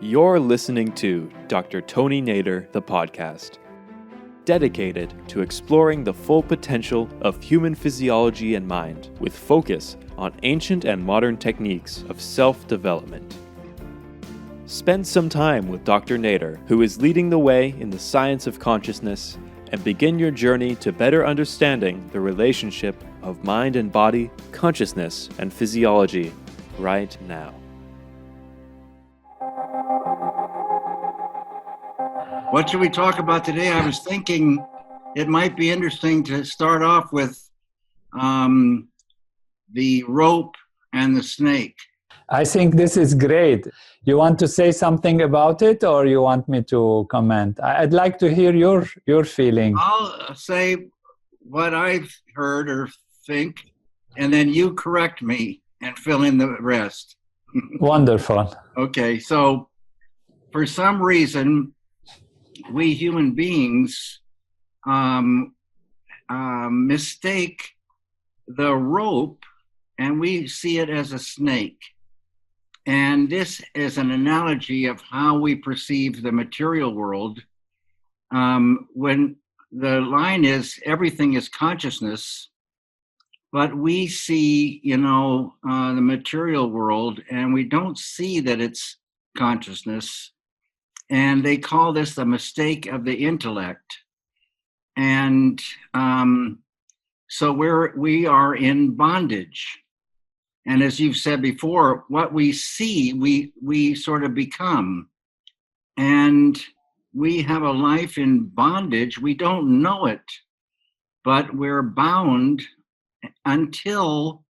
You're listening to Dr. Tony Nader, the podcast, dedicated to exploring the full potential of human physiology and mind, with focus on ancient and modern techniques of self-development. Spend some time with Dr. Nader, who is leading the way in the science of consciousness, and begin your journey to better understanding the relationship of mind and body, consciousness, and physiology right now. What should we talk about today? I was thinking it might be interesting to start off with the rope and the snake. I think this is great. You want to say something about it, or you want me to comment? I'd like to hear your feeling. I'll say what I've heard or think, and then you correct me and fill in the rest. Wonderful. Okay, so for some reason, we human beings mistake the rope and we see it as a snake. And this is an analogy of how we perceive the material world. When the line is everything is consciousness, but we see, the material world and we don't see that it's consciousness. And they call this the mistake of the intellect. And so we are in bondage. And as you've said before, what we see, we sort of become. And we have a life in bondage. We don't know it, but we're bound until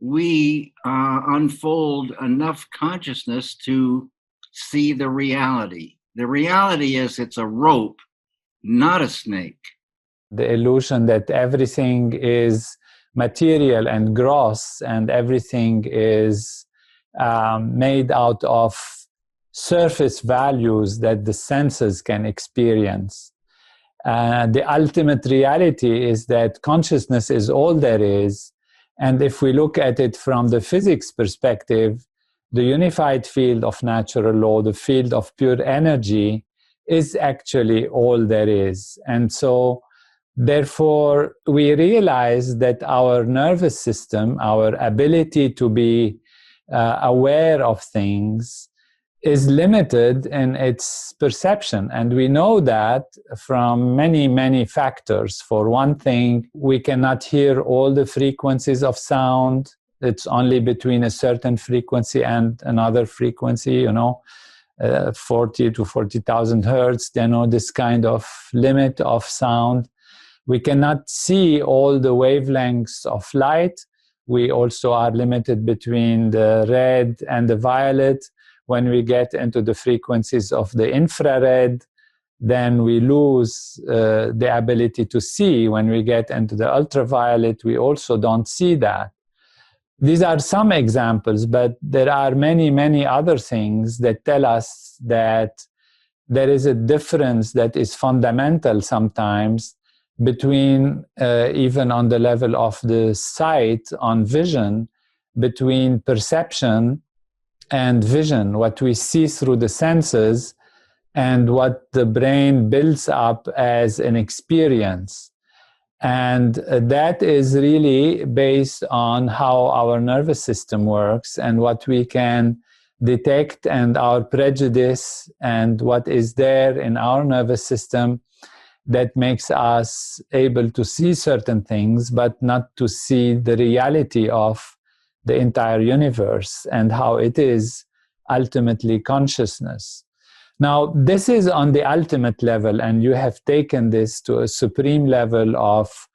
we unfold enough consciousness to see the reality. The reality is it's a rope, not a snake. The illusion that everything is material and gross and everything is made out of surface values that the senses can experience. The ultimate reality is that consciousness is all there is. And if we look at it from the physics perspective, the unified field of natural law, the field of pure energy, is actually all there is. And so, therefore, we realize that our nervous system, our ability to be aware of things, is limited in its perception. And we know that from many, many factors. For one thing, we cannot hear all the frequencies of sound. It's only between a certain frequency and another frequency, 40 to 40,000 hertz, this kind of limit of sound. We cannot see all the wavelengths of light. We also are limited between the red and the violet. When we get into the frequencies of the infrared, then we lose the ability to see. When we get into the ultraviolet, we also don't see that. These are some examples, but there are many, many other things that tell us that there is a difference that is fundamental sometimes between, even on the level of the sight, on vision, between perception and vision, what we see through the senses and what the brain builds up as an experience. And that is really based on how our nervous system works and what we can detect and our prejudice and what is there in our nervous system that makes us able to see certain things, but not to see the reality of the entire universe and how it is ultimately consciousness. Now, this is on the ultimate level, and you have taken this to a supreme level of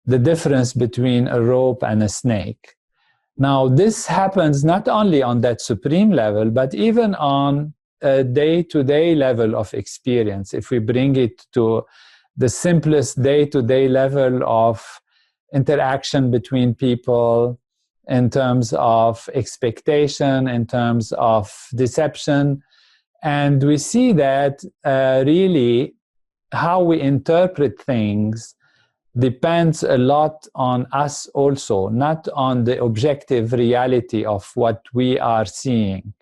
the difference between a rope and a snake. Now, this happens not only on that supreme level, but even on a day-to-day level of experience. If we bring it to the simplest day-to-day level of interaction between people, in terms of expectation, in terms of deception, and we see that really how we interpret things depends a lot on us also, not on the objective reality of what we are seeing.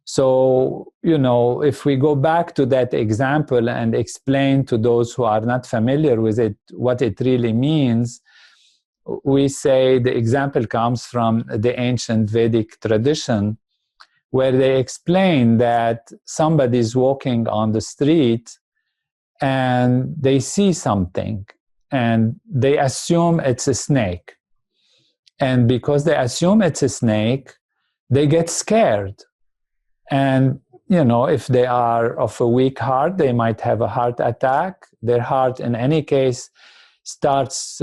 So, if we go back to that example and explain to those who are not familiar with it what it really means, we say the example comes from the ancient Vedic tradition, where they explain that somebody is walking on the street and they see something and they assume it's a snake. And because they assume it's a snake, they get scared. And, if they are of a weak heart, they might have a heart attack. Their heart, in any case, starts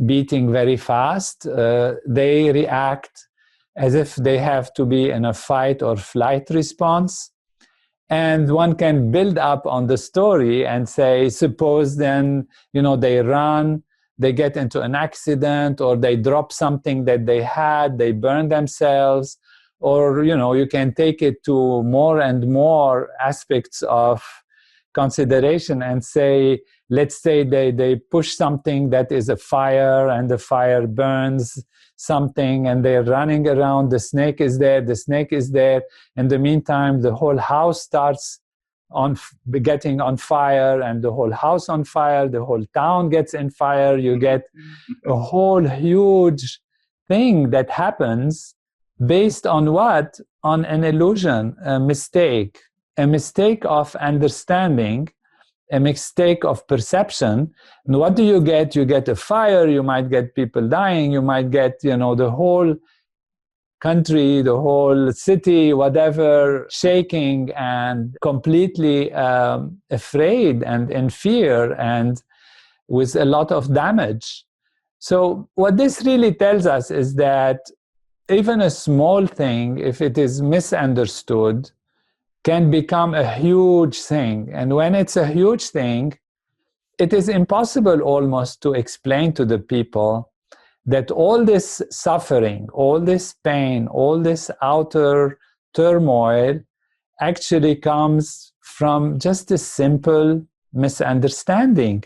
beating very fast. They react as if they have to be in a fight or flight response. And one can build up on the story and say, suppose then, they run, they get into an accident, or they drop something that they had, they burn themselves, or, you can take it to more and more aspects of consideration and say, let's say they push something that is a fire and the fire burns something and they're running around, the snake is there. In the meantime, the whole house starts getting on fire, and the whole house on fire, the whole town gets in fire. You get a whole huge thing that happens based on what? On an illusion, a mistake of understanding, a mistake of perception. And what do you get? You get a fire, you might get people dying, you might get, the whole country, the whole city, whatever, shaking and completely afraid and in fear and with a lot of damage. So what this really tells us is that even a small thing, if it is misunderstood, can become a huge thing. And when it's a huge thing, it is impossible almost to explain to the people that all this suffering, all this pain, all this outer turmoil actually comes from just a simple misunderstanding.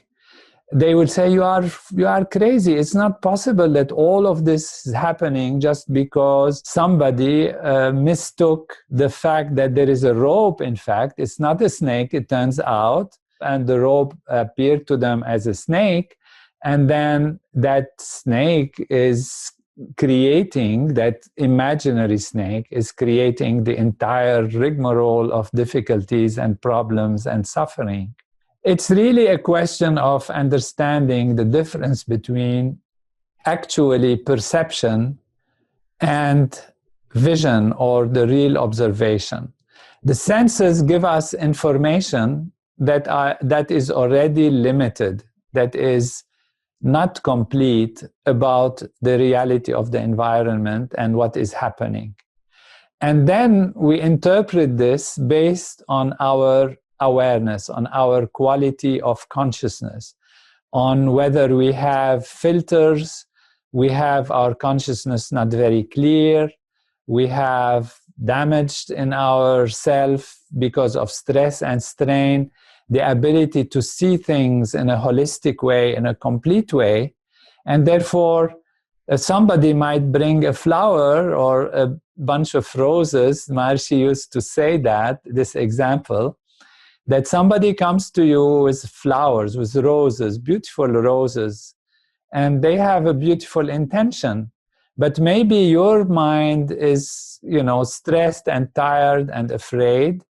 They will say, you are crazy. It's not possible that all of this is happening just because somebody mistook the fact that there is a rope. In fact, it's not a snake, it turns out, and the rope appeared to them as a snake. And then that snake is creating, that imaginary snake is creating the entire rigmarole of difficulties and problems and suffering. It's really a question of understanding the difference between actually perception and vision, or the real observation. The senses give us information that is already limited, that is not complete about the reality of the environment and what is happening. And then we interpret this based on our awareness, on our quality of consciousness, on whether we have filters, we have our consciousness not very clear, we have damaged in ourself because of stress and strain, the ability to see things in a holistic way, in a complete way. And therefore, somebody might bring a flower or a bunch of roses. Maharishi used to say this example, that somebody comes to you with flowers, with roses, beautiful roses, and they have a beautiful intention. But maybe your mind is, stressed and tired and afraid,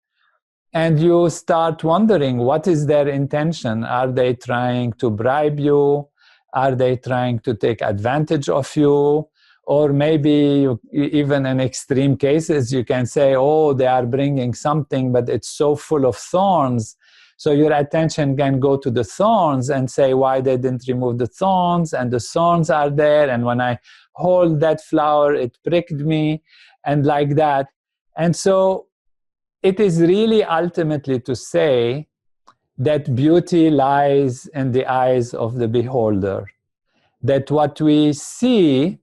and you start wondering, what is their intention? Are they trying to bribe you? Are they trying to take advantage of you? Or maybe even in extreme cases, you can say, oh, they are bringing something, but it's so full of thorns. So your attention can go to the thorns and say, why they didn't remove the thorns? And the thorns are there. And when I hold that flower, it pricked me, and like that. And so it is really ultimately to say that beauty lies in the eyes of the beholder, that what we see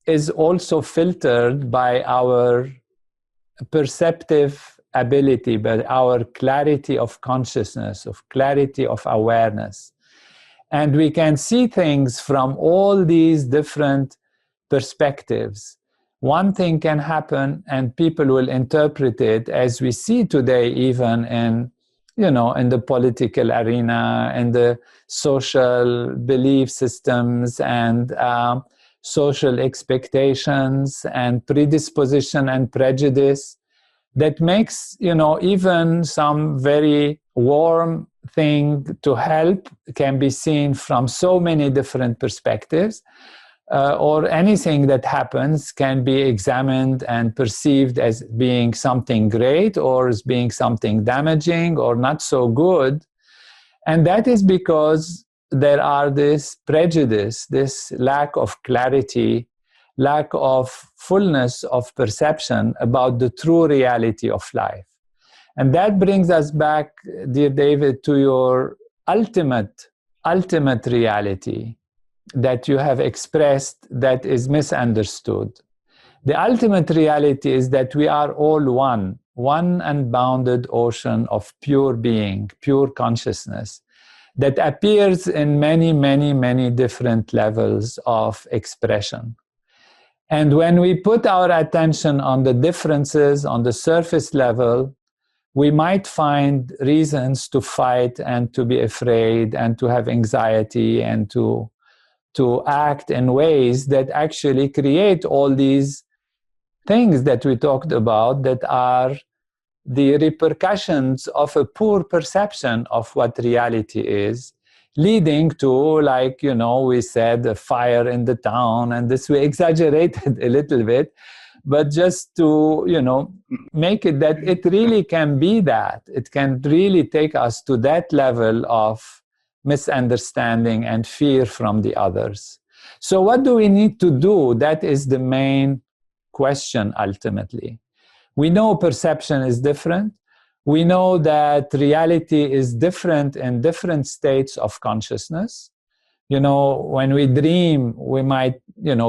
is also filtered by our perceptive ability, by our clarity of consciousness, of clarity of awareness. And we can see things from all these different perspectives. one thing can happen and people will interpret it as we see today, even in, in the political arena, in the social belief systems and social expectations and predisposition and prejudice that makes, even some very warm thing to help can be seen from so many different perspectives, or anything that happens can be examined and perceived as being something great or as being something damaging or not so good. And that is because there are this prejudice, this lack of clarity, lack of fullness of perception about the true reality of life. And that brings us back, dear David, to your ultimate reality that you have expressed that is misunderstood. The ultimate reality is that we are all one unbounded ocean of pure being, pure consciousness that appears in many, many, many different levels of expression. And when we put our attention on the differences on the surface level, we might find reasons to fight and to be afraid and to have anxiety and to act in ways that actually create all these things that we talked about that are the repercussions of a poor perception of what reality is, leading to, like, we said, a fire in the town, and this we exaggerated a little bit, but just to, make it that it really can be that. It can really take us to that level of misunderstanding and fear from the others. So what do we need to do? That is the main question ultimately. We know perception is different. We know that reality is different in different states of consciousness. When we dream, we might,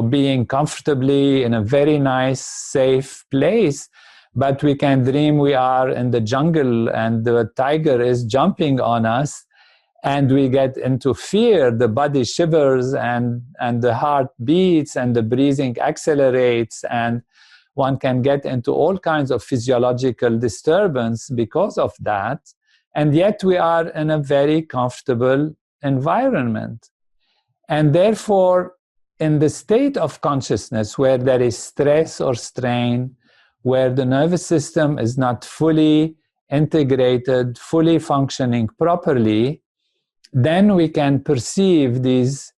being comfortably in a very nice, safe place, but we can dream we are in the jungle and the tiger is jumping on us, and we get into fear. The body shivers and the heart beats and the breathing accelerates, and one can get into all kinds of physiological disturbance because of that. And yet we are in a very comfortable environment. And therefore, in the state of consciousness where there is stress or strain, where the nervous system is not fully integrated, fully functioning properly, then we can perceive these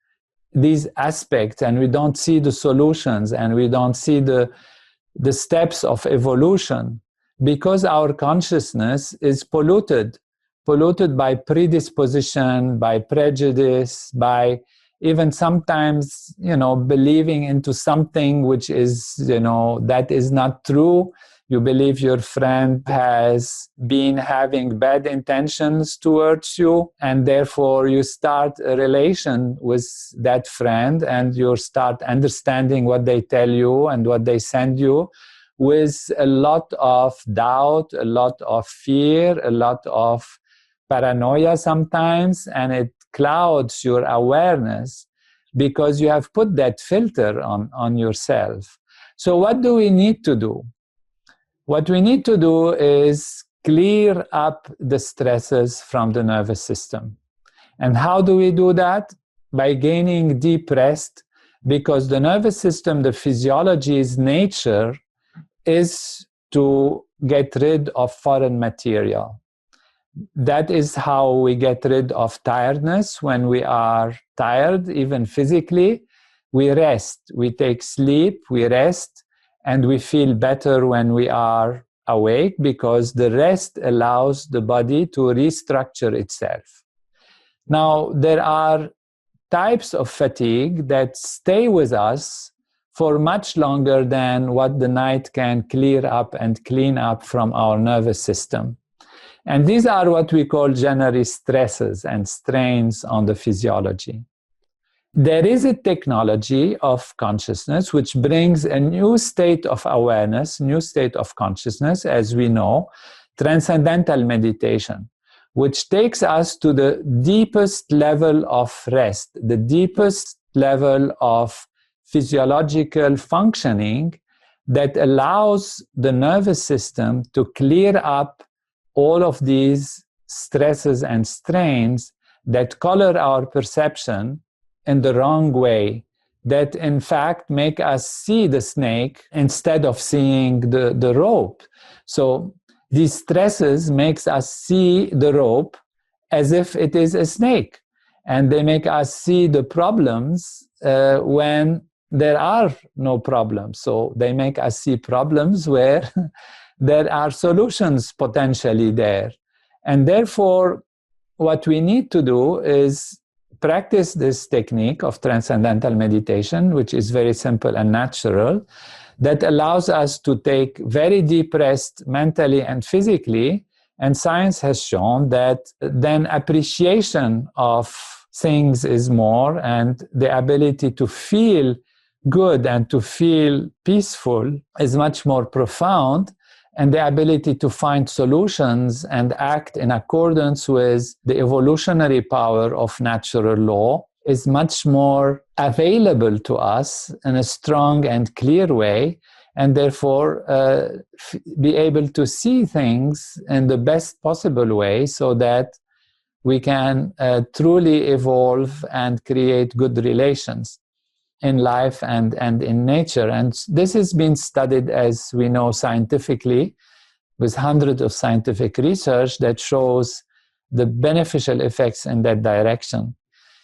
aspects, and we don't see the solutions, and we don't see the steps of evolution, because our consciousness is polluted by predisposition, by prejudice, by even sometimes, believing into something which is, that is not true. You believe your friend has been having bad intentions towards you, and therefore you start a relation with that friend, and you start understanding what they tell you and what they send you with a lot of doubt, a lot of fear, a lot of paranoia sometimes, and it clouds your awareness because you have put that filter on yourself. So what do we need to do? What we need to do is clear up the stresses from the nervous system. And how do we do that? By gaining deep rest, because the nervous system, the physiology's nature is to get rid of foreign material. That is how we get rid of tiredness. When we are tired, even physically, we rest. We take sleep, we rest, and we feel better when we are awake, because the rest allows the body to restructure itself. Now, there are types of fatigue that stay with us for much longer than what the night can clear up and clean up from our nervous system. And these are what we call generally stresses and strains on the physiology. There is a technology of consciousness which brings a new state of awareness, new state of consciousness, as we know, Transcendental Meditation, which takes us to the deepest level of rest, the deepest level of physiological functioning, that allows the nervous system to clear up all of these stresses and strains that color our perception in the wrong way, that in fact make us see the snake instead of seeing the rope. So these stresses makes us see the rope as if it is a snake, and they make us see the problems when there are no problems. So they make us see problems where there are solutions potentially there. And therefore, what we need to do is practice this technique of transcendental meditation, which is very simple and natural, that allows us to take very deep rest mentally and physically. And science has shown that then appreciation of things is more, and the ability to feel good and to feel peaceful is much more profound, and the ability to find solutions and act in accordance with the evolutionary power of natural law is much more available to us in a strong and clear way, and therefore be able to see things in the best possible way so that we can truly evolve and create good relations in life and in nature. And this has been studied, as we know, scientifically, with hundreds of scientific research that shows the beneficial effects in that direction.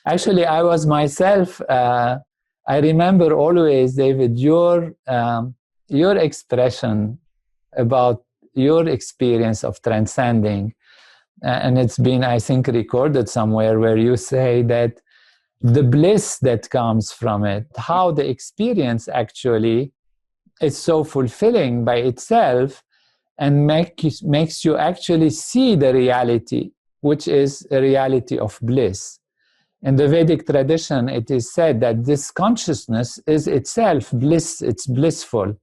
Actually, I was myself, I remember always, David, your expression about your experience of transcending, and it's been, I think, recorded somewhere, where you say that the bliss that comes from it, how the experience actually is so fulfilling by itself, and makes you actually see the reality, which is a reality of bliss. In the Vedic tradition, it is said that this consciousness is itself bliss, it's blissful.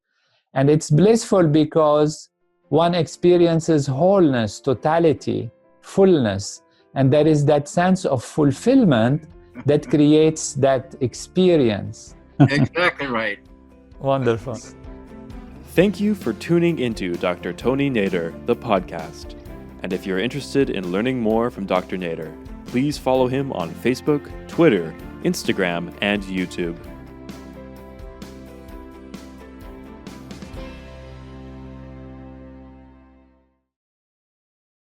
And it's blissful because one experiences wholeness, totality, fullness, and there is that sense of fulfillment that creates that experience. Exactly right. Wonderful. Thank you for tuning into Dr. Tony Nader, the podcast. And if you're interested in learning more from Dr. Nader, please follow him on Facebook, Twitter, Instagram, and YouTube.